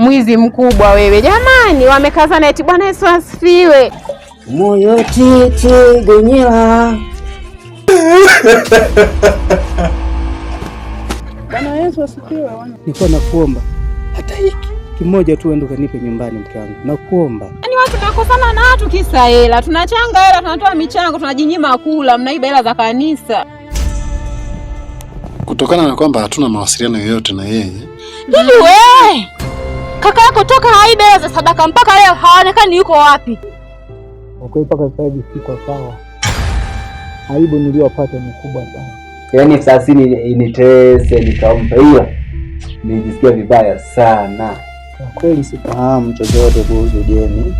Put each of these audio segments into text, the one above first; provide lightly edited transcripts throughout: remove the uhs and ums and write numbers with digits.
mwizi mkubwa wewe. Jamani, wamekazana eti Bwana Yesu asifiwe. Moyo titi gonyela. Bwana Yesu asifiwe. Nilikuwa nakuomba hata hiki kimoja tu uende kanipe nyumbani mke wangu. Nakuomba. Yaani watu tunakosana na watu kisa hela. Tunachanga hela, tunatoa michango, tunajinyima kula, mnaiba hela za kanisa. Kutokana na kwamba hatuna mawasiliano yoyote na yeye. Hivi wewe kaka yako toka haiba hela za sadaka mpaka leo haonekani yuko wapi? Uko mpaka sasa hivi siko sawa. Aibu niliyopata ni kubwa sana. Yaani sasa initese nikampa hiyo. Nijisikia vibaya sana. Kwa kweli sifahamu chochote kuhusu Jeni.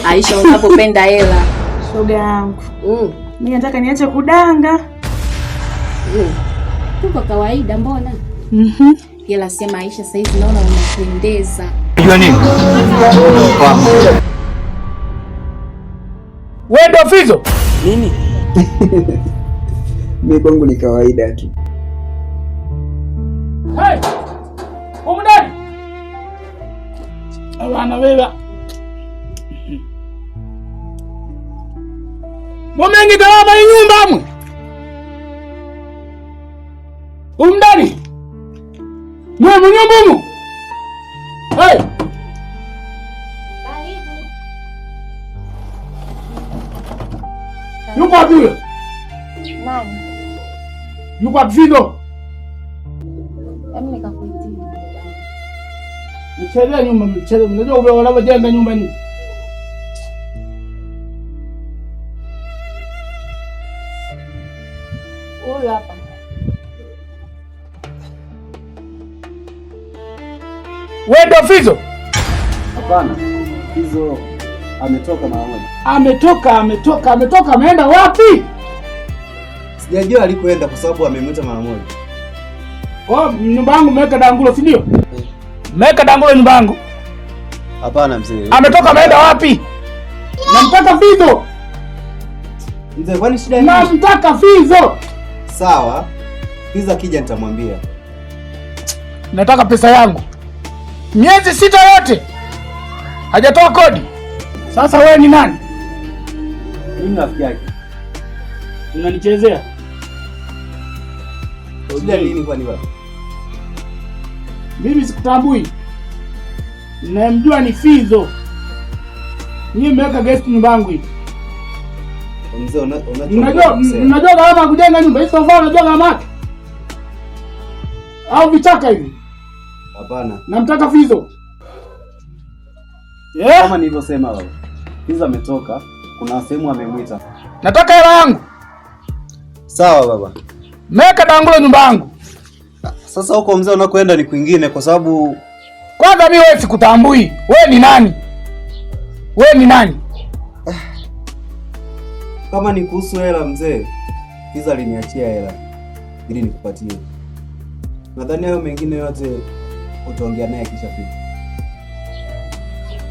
Aisha, unapopenda hela. Shoga yangu. Mimi nataka niache kudanga. Tuko kawaida mbona? Ila sema Aisha, sasa hivi naona unapendeza. Unajua nini? Wewe ndo Fizo? Nini? Mimi kwangu ni kawaida tu. Hey! Umudani! Abana beba. Mumengi gawama inyumba mwe. Umudani! Mwe munyumba mwe. Hey! Yuko wapi huyo? Nani? Yuko wapi Fizo? Mimi nikakuitia. Mchele nyumba, mchele. Unajua ule wanajenga nyumba ni. Huyu hapa. Wewe ndo Fizo? Hapana. Fizo ametoka mara moja. Ametoka ameenda wapi? Sijajua alikoenda kwa sababu amemwita mara moja. Oh, nyumba yangu mmeweka dangulo, si ndio? Mmeweka dangulo nyumba yangu. Hapana mzee. Ametoka ameenda wapi? Namtaka Fizo. Mzee, kwani shida nini? Namtaka Fizo. Sawa. Fizo akija nitamwambia. Nataka pesa yangu. Miezi 6 yote hajatoa kodi. Sasa wewe ni nani? Mimi rafiki yake. Unanichezea? Shida nini kwani baba? Mimi sikutambui. Namjua ni Fizo. Nyinyi mmeweka guest nyumba yangu hii. Mzee, unajua gharama kujenga nyumba hii sofa, unajua gharama? Au vichaka hivi? Hapana. Namtaka Fizo. Kama nilivyosema baba. Fizo ametoka, kuna sehemu amemwita. Nataka hela yangu. Sawa baba. Meka dangulo nyumba yangu. Sasa huko mzee unakoenda ni kwingine kwa sababu kwanza mimi wewe sikutambui. Wewe ni nani? Wewe ni nani? Kama ni kuhusu hela mzee, Fizo aliniachia hela ili nikupatie. Nadhani hayo mengine yote utaongea naye kisha fika.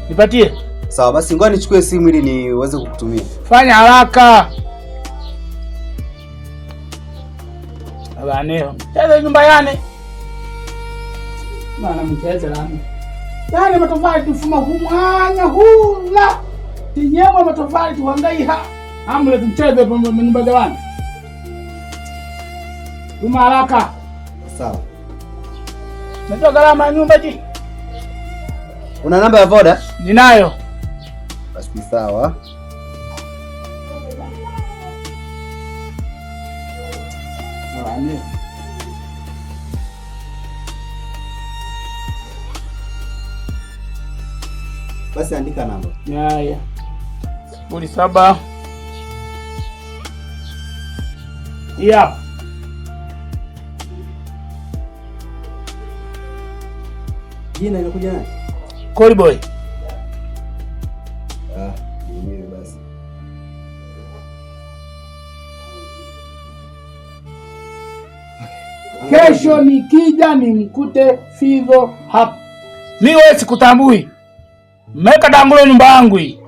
Nipatie. Sawa basi ngoja nichukue simu ili niweze kukutumia. Fanya haraka. Abaneo. Tazama nyumba yane. Bana mcheze lani. Yale matofali tufuma humanya hula. Tinyema matofali tuhangai ha. Amle tumcheze kwa nyumba za wana. Tuma haraka. Sawa. Najua gharama ya nyumba ji. Una namba ya Voda? Ninayo. Basi sawa. Abaneo. Basi andika namba. Haya. 07. Yeah. Jina inakuja nani? Call boy. Mwenyewe basi. Kesho nikija nimkute Fizo hapa. Mimi wewe sikutambui. Mmeka dangulo nyumba yangu hii.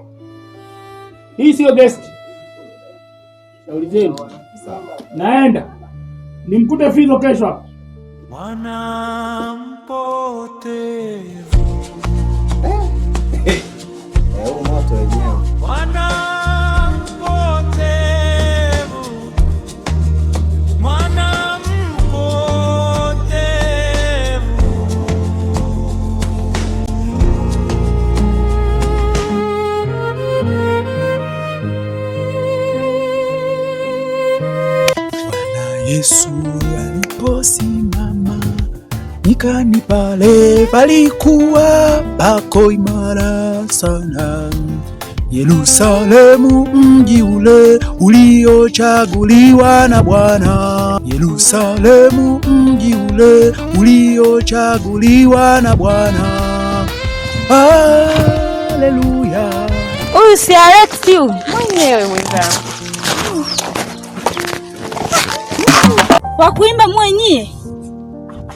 Hii sio guest. Shauri zenu. Sawa. Naenda. Nimkute Fizo kesho hapa. Mwana mpotevu Yesu aliposimama nyikani pale, palikuwa pako imara sana. Yerusalemu, mji ule uliochaguliwa na Bwana. Yerusalemu, mji ule uliochaguliwa na Bwana. Haleluya. Huyu si Alex huyu mwenyewe mwenzangu. Wa kuimba mwenyewe.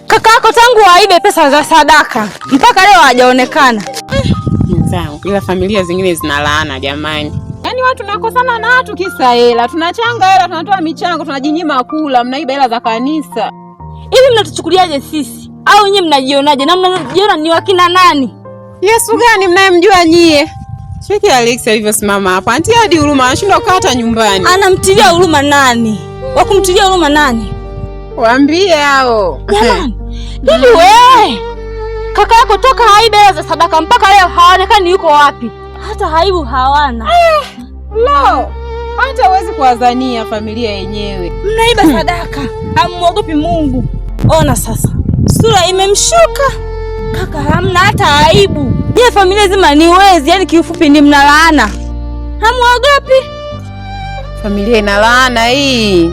Kaka yako tangu aibe pesa za sadaka mpaka leo hajaonekana. Mwenzangu, ila familia zingine zina laana jamani. Yaani watu nakosana na watu kisa hela. Tunachanga hela, tunatoa michango, tunajinyima kula, mnaiba hela za kanisa. Hivi mnatuchukuliaje sisi? Au nyinyi mnajionaje? Na mnajiona ni wakina nani? Yesu gani mnayemjua nyie? Cheki Alex alivyosimama hapa. Anti hadi huruma anashindwa kukata nyumbani. Anamtilia huruma nani? Wa kumtilia huruma nani? Waambie hao. Jamani. Hivi wewe kaka yako toka haibe hela za sadaka mpaka leo haonekani yuko wapi? Hata haibu hawana. Lo, hata huwezi kuwazania familia yenyewe. Mnaiba sadaka, hamuogopi Mungu. Ona sasa, sura imemshuka. Kaka hamna hata aibu. Je, familia zima ni wezi, yani kiufupi ni mnalaana. Hamuogopi? Familia ina laana hii.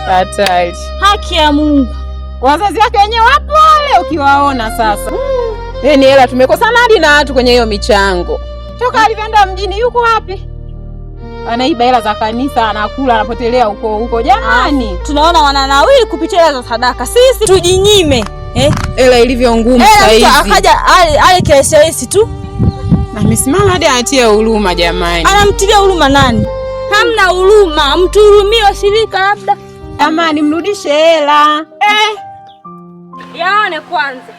Hatari. Haki ya Mungu. Wazazi wake wenyewe wapo wale ukiwaona sasa. Ni hela tumekosana hadi na watu kwenye hiyo michango. Toka alivyoenda mjini yuko wapi? Anaiba hela za kanisa, anakula, anapotelea huko. Jamani, tunaona wananawili kupitia hela za sadaka. Sisi tujinyime. Hela ilivyo ngumu sasa hivi. Akaja ale KSS tu. Na amesimama hadi anatia huruma jamani. Anamtilia huruma nani? Hamna huruma, mtuhurumie washirika labda. Jamani mrudishe hela. Yaone kwanza.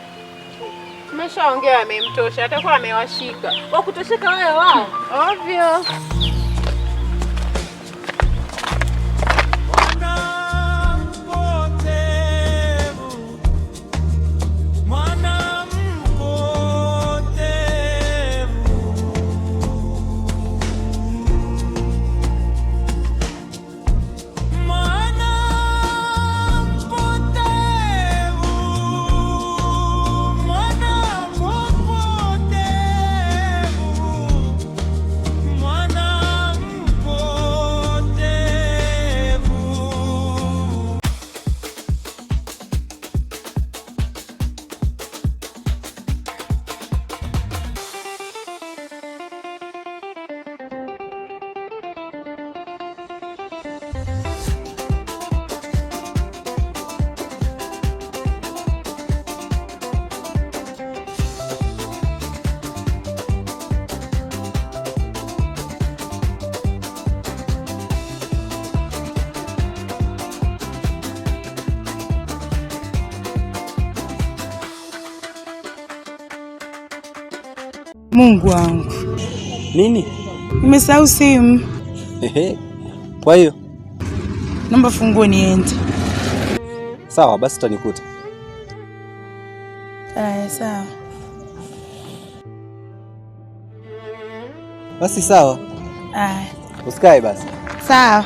Tumeshaongea amemtosha, atakuwa amewashika. Wa kutosheka wale wao. Ovyo. Mungu wangu. Nini? Nimesahau simu. Kwa hiyo naomba funguo niende. Sawa, basi utanikuta. Sawa. Basi sawa. Usikae basi. Sawa.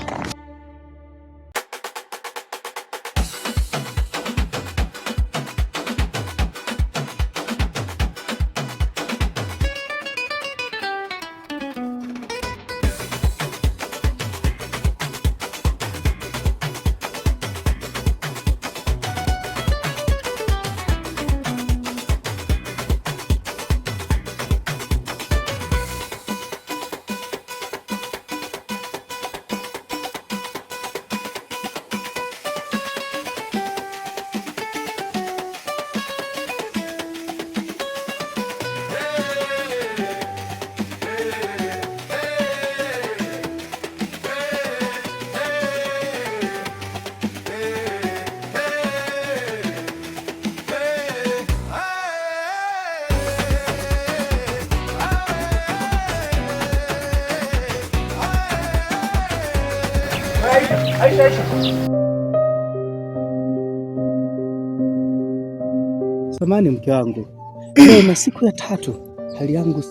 Samahani mke wangu. Leo na siku ya 3 hali yangu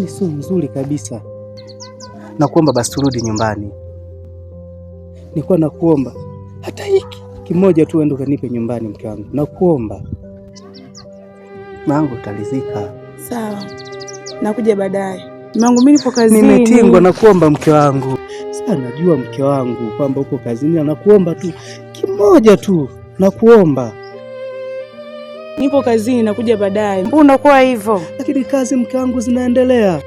sio nzuri kabisa. Nakuomba basi turudi nyumbani. Nilikuwa nakuomba hata hiki kimoja tu uende ukanipe nyumbani, mke wangu, nakuomba. Nangu utalizika. Sawa, nakuja baadaye. Mangu mimi nipo kazini. Nimetingwa, nakuomba mke wangu. Sasa najua mke wangu kwamba uko kazini, nakuomba tu kimoja tu, nakuomba. Nipo kazini, nakuja baadaye. Mbona unakuwa hivyo? Lakini kazi mke wangu zinaendelea.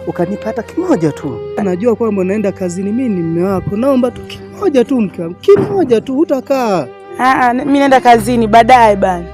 Ukanipa hata kimoja tu. Najua kwamba unaenda kazini, mimi ni mume wako. Naomba tu kimoja tu mke wangu. Kimoja tu, utakaa. Mimi naenda kazini baadaye bana.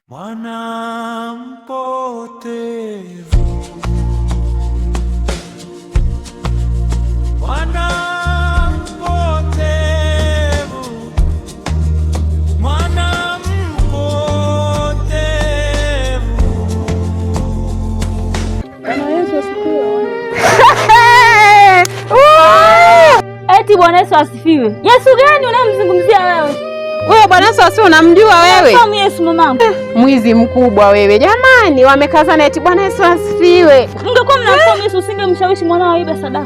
Mwana mpotevu, mwana mpotevu, mwana mpotevu. Bwana Yesu asifiwe. Eti Bwana Yesu asifiwe. Yesu gani unamzungumzia wewe? Wewe Bwana Yesu asifiwe, unamjua wewe? Kama Yesu mamangu. Mwizi mkubwa wewe. Jamani, wamekazana eti Bwana Yesu asifiwe. Mngekuwa mnafahamu Yesu usingemshawishi mwanao aibe sadaka.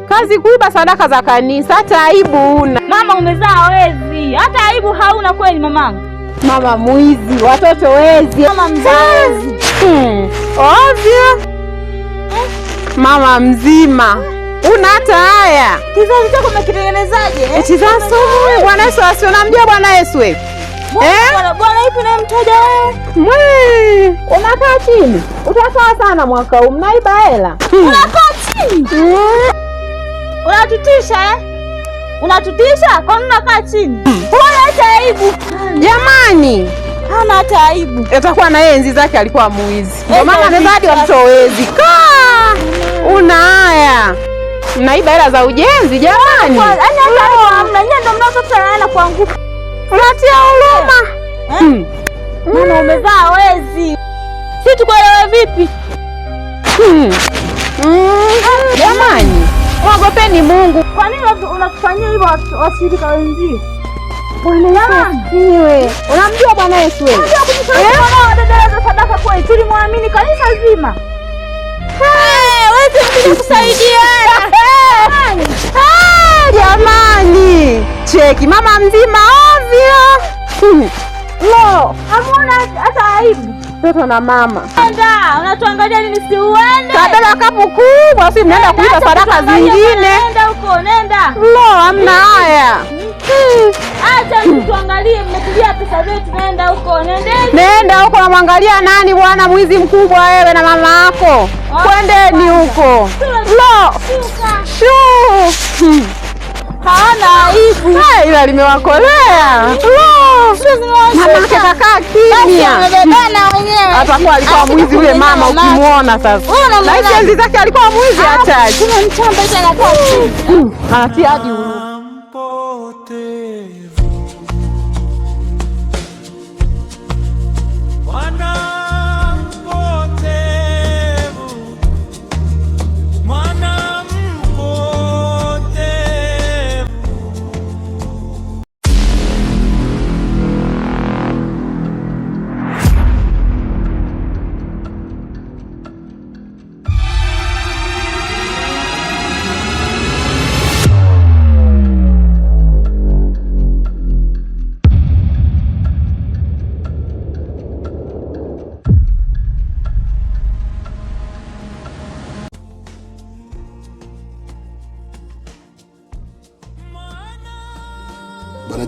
Kazi kuiba sadaka za kanisa, hata aibu una. Mama umezaa wezi. Hata aibu hauna kweli mamangu. Mama mwizi, watoto wezi. Mama mzazi. Ovyo. Mama mzima. Una hata haya. Kizazi chako umekitengenezaje? Eti za sumu. Bwana Yesu asifiwe. Unamjua Bwana Yesu wewe? Bwana ipi unayemtaja wewe? Unakaa chini. Utakaa sana mwaka huu, mnaiba hela. Unakaa chini? Unatutisha Unatutisha? Kwa nini unakaa chini? Huna hata aibu. Jamani, hana hata aibu. Atakuwa na yeye enzi zake alikuwa muizi. Ndio maana amezadi wamtowezi. Kaa. Una haya. Mnaiba hela za ujenzi jamani. Yaani hata hamna. Nyinyi ndio mnaotafuta hela kuanguka. Unatia huruma. Mama umezaa wezi. Si tukuelewe vipi? Jamani, mwogopeni Mungu. Kwa nini unatufanyia hivyo washirika wenzio? Bwana Yesu asifiwe. Unamjua Bwana Yesu wewe? Unajua kumshawishi mwanao dada sadaka kweli. Tulimwamini kanisa zima. Wewe mimi kusaidia. Jamani, cheki mama mzima ovyo. Lo, hamuna hata aibu. Mtoto na mama. Nenda, unatuangalia nini si uende? Kabla kapu kubwa, si mnaenda kuiba sadaka zingine. Nenda huko, nenda. Lo, hamna haya. Acha tuangalie, mmetulia pesa zetu, nenda huko, nendeni. Nenda huko, namwangalia nani bwana mwizi mkubwa wewe na mama yako. Kwendeni huko. Lo. Shuu. Hana aibu. Ila limewakolea. Lo. Mama yake kakaa kimya. Atakuwa alikuwa mwizi yule mama ukimuona sasa. Na hizo enzi zake alikuwa mwizi hatari. Kuna mchamba tena anakaa chini. Anatia hadi huruma.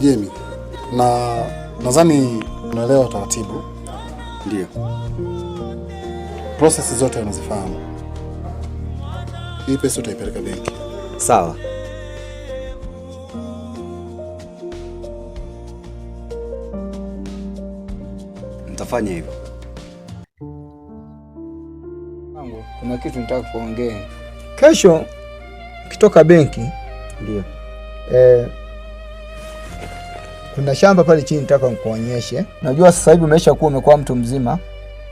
Jemi, na nadhani unaelewa taratibu. Ndio. Process zote unazifahamu. Hii pesa utaipeleka benki. Sawa. Nitafanya hivyo. Kuna kitu nataka kuongea. Kesho ukitoka benki, ndio. Kuna shamba pale chini nataka nikuonyeshe. Najua sasa hivi umekuwa mtu mzima,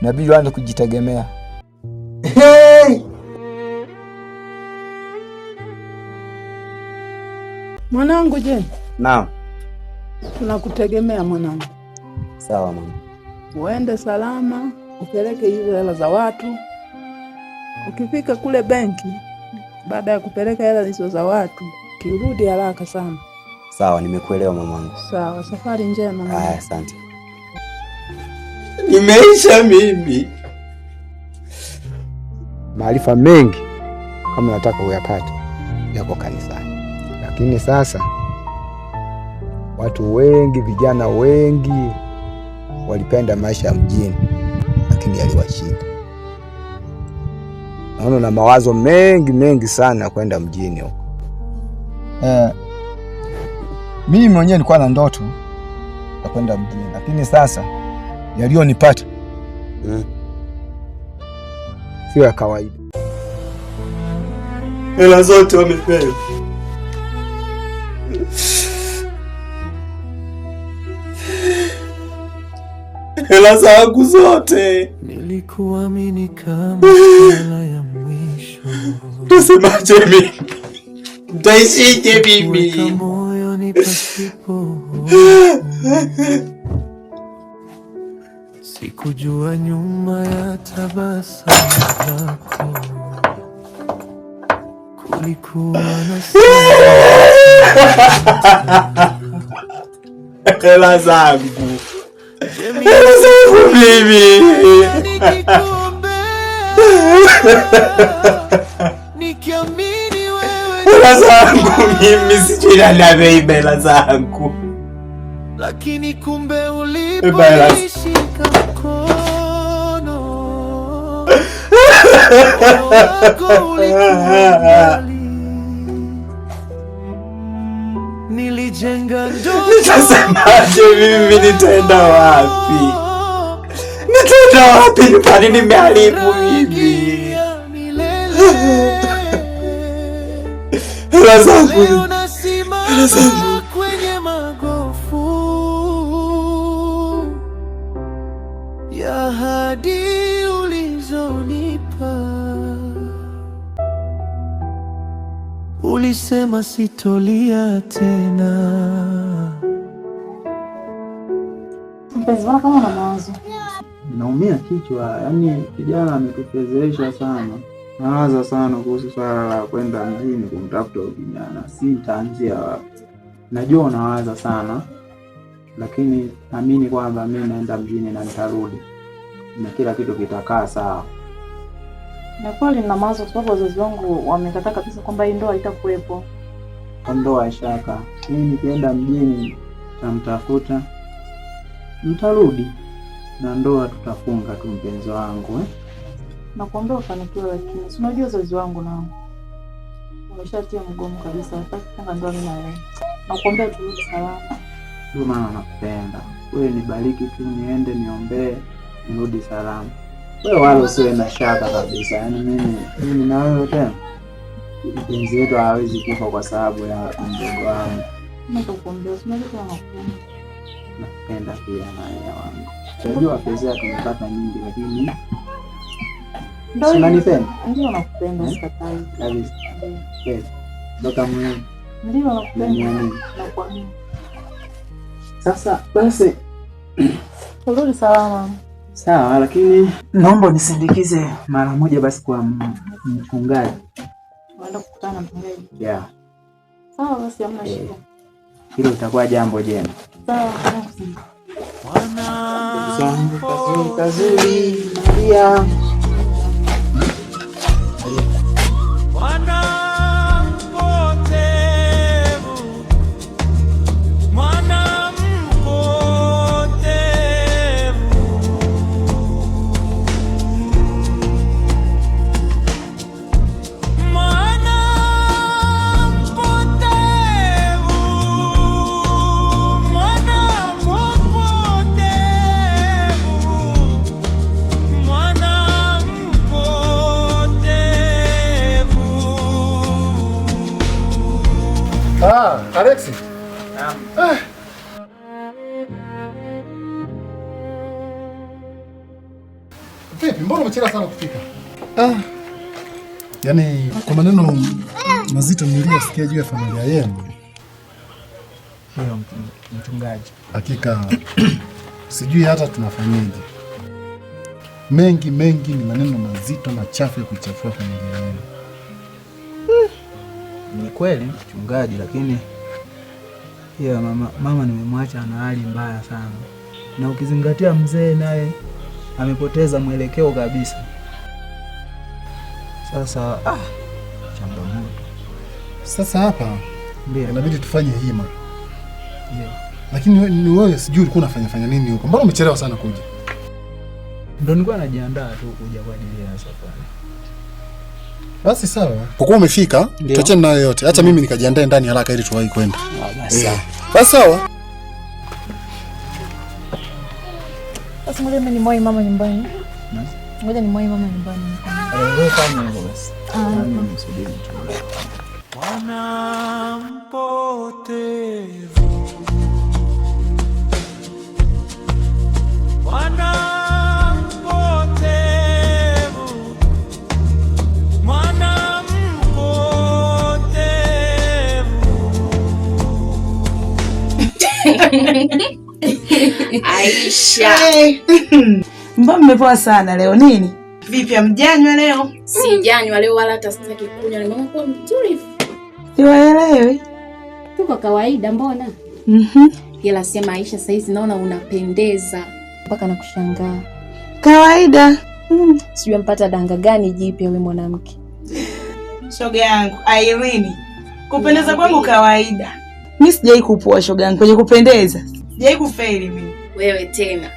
inabidi uanze kujitegemea. Hey! Mwanangu, je? Naam. Tunakutegemea mwanangu. Sawa mama. Uende salama, upeleke hizo hela za watu. Ukifika kule benki, baada ya kupeleka hela hizo za watu, kirudi haraka sana. Sawa, nimekuelewa mamangu. Sawa, safari njema mama. Haya, asante. Nimeisha mimi. Maarifa mengi kama nataka uyapate yako kanisani. Lakini sasa watu wengi, vijana wengi walipenda maisha ya mjini, lakini yaliwashinda. Naona na mawazo mengi sana kwenda mjini huko. Mimi mwenyewe nilikuwa na ndoto ya kwenda mjini, lakini sasa yalionipata sio ya kawaida. Hela zote wamepewa. Hela zangu zote. Nilikuamini kama hela ya mwisho. Tusemaje mimi? Mtaishije mimi? Moyo ni pasipo. Sikujua nyuma ya tabasamu lako kulikuwa na hela zangu. Hela zangu mimi. Nikiamini wewe. Hela zangu mimi, sijui nani ameiba hela zangu. Lakini kumbe uliponishika mkono wako ulikuwa nilijenga ndoto. Nitasemaje mimi? Nitaenda wapi? Nitaenda wapi? Nipani nimeharibu mimi. Hela zangu. Hela zangu. Kwenye magofu ya ahadi ulizonipa, ulisema sitolia tena. Mpenzi wangu, kama una mawazo. Naumia kichwa, yani kijana ametufezesha sana. Nawaza sana kuhusu swala la kwenda mjini kumtafuta kijana. Si nitaanzia wapi? Najua unawaza sana, lakini amini kwamba mimi naenda mjini na nitarudi na kila kitu kitakaa sawa. Na kweli nina mawazo, kwa sababu wazazi wangu wamekataa kabisa kwamba hii ndoa haitakuwepo. Ndoa shaka. Mimi nikienda mjini nitamtafuta, nitarudi na ndoa tutafunga tu, mpenzi wangu. Nakuombea ufanikiwe, lakini si unajua wazazi wangu nao wameshatia mgomo kabisa, hataki kupanga ndoa mimi na wewe. Nakuombea turudi salama. Ndio maana nakupenda. Wewe nibariki tu, niende niombee nirudi salama. Wewe wala usiwe na shaka kabisa. Yaani mimi na wewe tena. Mpenzi wetu hawezi kufa kwa sababu ya mdogo wangu. Nakuombea, unajua nakupenda. Nakupenda pia na wewe wangu. Unajua pesa tumepata nyingi, lakini ndio unanipenda. Ndio nakupenda, usikatai. Kabisa. Yes. Ndoka mwenyewe. Ndio nakupenda. Nakuamini. Sasa basi turudi salama. Sawa, lakini naomba unisindikize mara moja basi kwa mchungaji. Waenda kukutana na mchungaji? Yeah. Sawa basi, hamna shida. Hilo litakuwa jambo jema. Sawa. Kazuri, Maria. Mwana mpotevu, mwana Vipi, mbona umechelewa sana kufika? Yaani kwa maneno mazito niliyosikia juu ya familia yenu. Ndio mchungaji. Hakika sijui hata tunafanyaje. Mengi ni maneno mazito machafu ya kuchafua familia yenu. Ni kweli mchungaji, lakini pia mama nimemwacha na hali mbaya sana, na ukizingatia mzee naye amepoteza mwelekeo kabisa. Sasa changamoto. Sasa hapa ndio inabidi tufanye hima. Ndio. Lakini ni wewe sijui ulikuwa unafanya nini huko? Mbona umechelewa sana kuja? Ndio nilikuwa najiandaa tu kuja kwa ajili ya safari. Basi sawa. Kwa kuwa umefika, tuachane nayo yote. Acha mimi nikajiandae ndani haraka ili tuwahi kwenda. Basi sawa. Basi ngoja mimi nimwahi mama nyumbani. Ngoja nimwahi mama nyumbani. Wewe fanya hivyo basi. Mwana mpotevu, mwana mpotevu, mwana mpotevu. Aisha. Mbona mmepoa sana leo nini? Vipi amjanywa leo? Sijanywa leo wala hata sitaki kunywa. Nimekuwa mzuri. Siwaelewi. Tuko kawaida mbona? Ila sema Aisha saizi naona unapendeza mpaka nakushangaa. Kawaida. Sijui mpata danga gani jipya wewe mwanamke. Shoga yangu, Irene. Kupendeza kwangu kawaida. Mimi sijai kupua shoga yangu kwenye kupendeza. Sijai kufeli mimi. Wewe tena.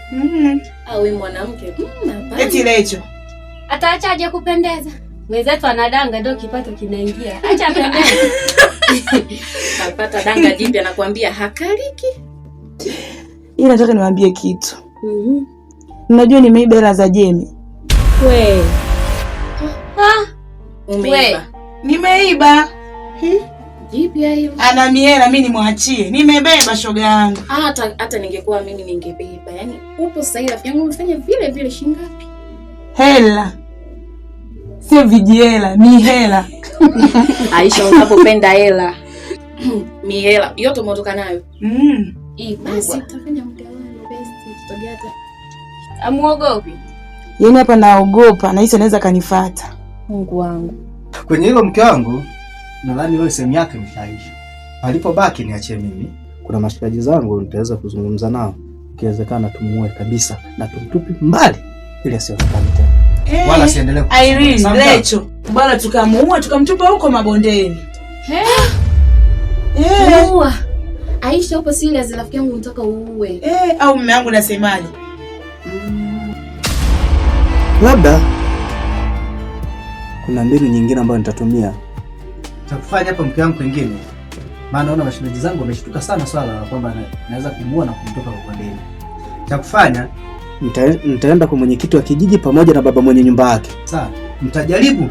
Au wewe mwanamke? Eti lecho. Ataachaje kupendeza? Wenzetu anadanga ndio kipato kinaingia. Acha pendeza. Kapata danga jipya nakwambia hakaliki. Ila nataka niwaambie kitu. Unajua nimeiba hela za Jemi. We. Umeiba. Nimeiba. Jipya hiyo. Ana miela mimi nimwachie. Nimebeba shoga yangu. Hata ningekuwa mimi ningebeba. Yaani upo sahihi rafiki yangu umefanya vile vile shingapi? Hela. Sio vijela, ni hela. Aisha unapopenda hela. Mi hela yote umeotoka nayo. Basi tutafanya mgawano best tutogata. Amuogopi? Yaani hapa naogopa na hizo naweza kanifuata. Mungu wangu. Kwenye hilo mke wangu nadhani wewe sehemu yake imeshaisha. Alipobaki niachie mimi. Kuna mashikaji zangu nitaweza kuzungumza nao. Ikiwezekana tumuue kabisa na tumtupi mbali ili asionekane tena. Wala siendelee. Irene, lecho. Bwana tukamuua tukamtupa huko mabondeni. Muua. Aisha upo serious rafiki yangu unataka uue. Au mume wangu nasemaje? Labda kuna mbinu nyingine ambayo nitatumia. Takufanya hapa mke wangu pengine. Maana naona mashemeji zangu wameshtuka sana swala la kwamba naweza kumuua na kumtoka kwa kondeni. Cha nitaenda kwa mwenyekiti wa kijiji pamoja na baba mwenye nyumba yake. Sawa, mtajaribu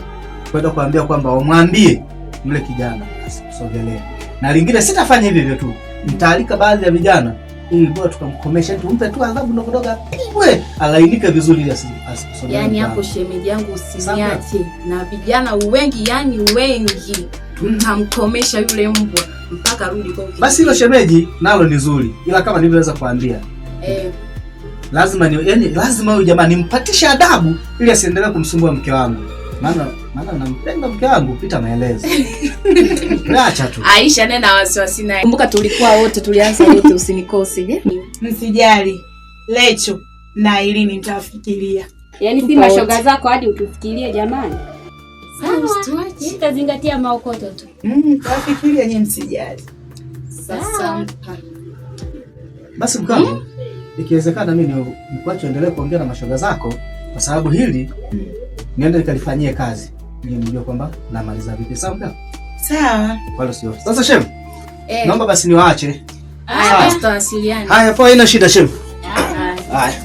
kwenda kuambia kwamba wamwambie yule kijana asisogelee. Na lingine sitafanya hivi hivyo tu. Nitaalika baadhi ya vijana ili bora tukamkomesha, tumpe tu adhabu ndogo ndogo apigwe, alainike vizuri ili asisogelee. Yaani hapo shemeji yangu usiniache na vijana wengi, yani wengi. Tutamkomesha yule mbwa mpaka rudi kwa kijiji. Basi hilo shemeji nalo ni zuri. Ila kama nilivyoweza kuambia. Lazima huyu jamaa nimpatishe adabu ili asiendelee kumsumbua mke wangu. Maana nampenda mke wangu pita maelezo. Acha tu. Aisha nena wasiwasi naye. Kumbuka tulikuwa wote tulianza wote usinikose je? Msijali. Lecho na Irene nitafikiria. Yaani si mashoga zako hadi utufikirie jamani. Sawa. Nitazingatia maokoto tu. Tafikiria nyinyi msijali. Sasa basi mkangu ikiwezekana mimi nikuache endelee kuongea na mashoga zako kwa sababu hili niende nikalifanyie kazi ili nijue kwamba namaliza vipi. Sawa mkangu? Sawa. Wala sio. Sasa shem. Naomba basi niwaache. Haya tutawasiliana. Haya poa, ina shida shem. Haya.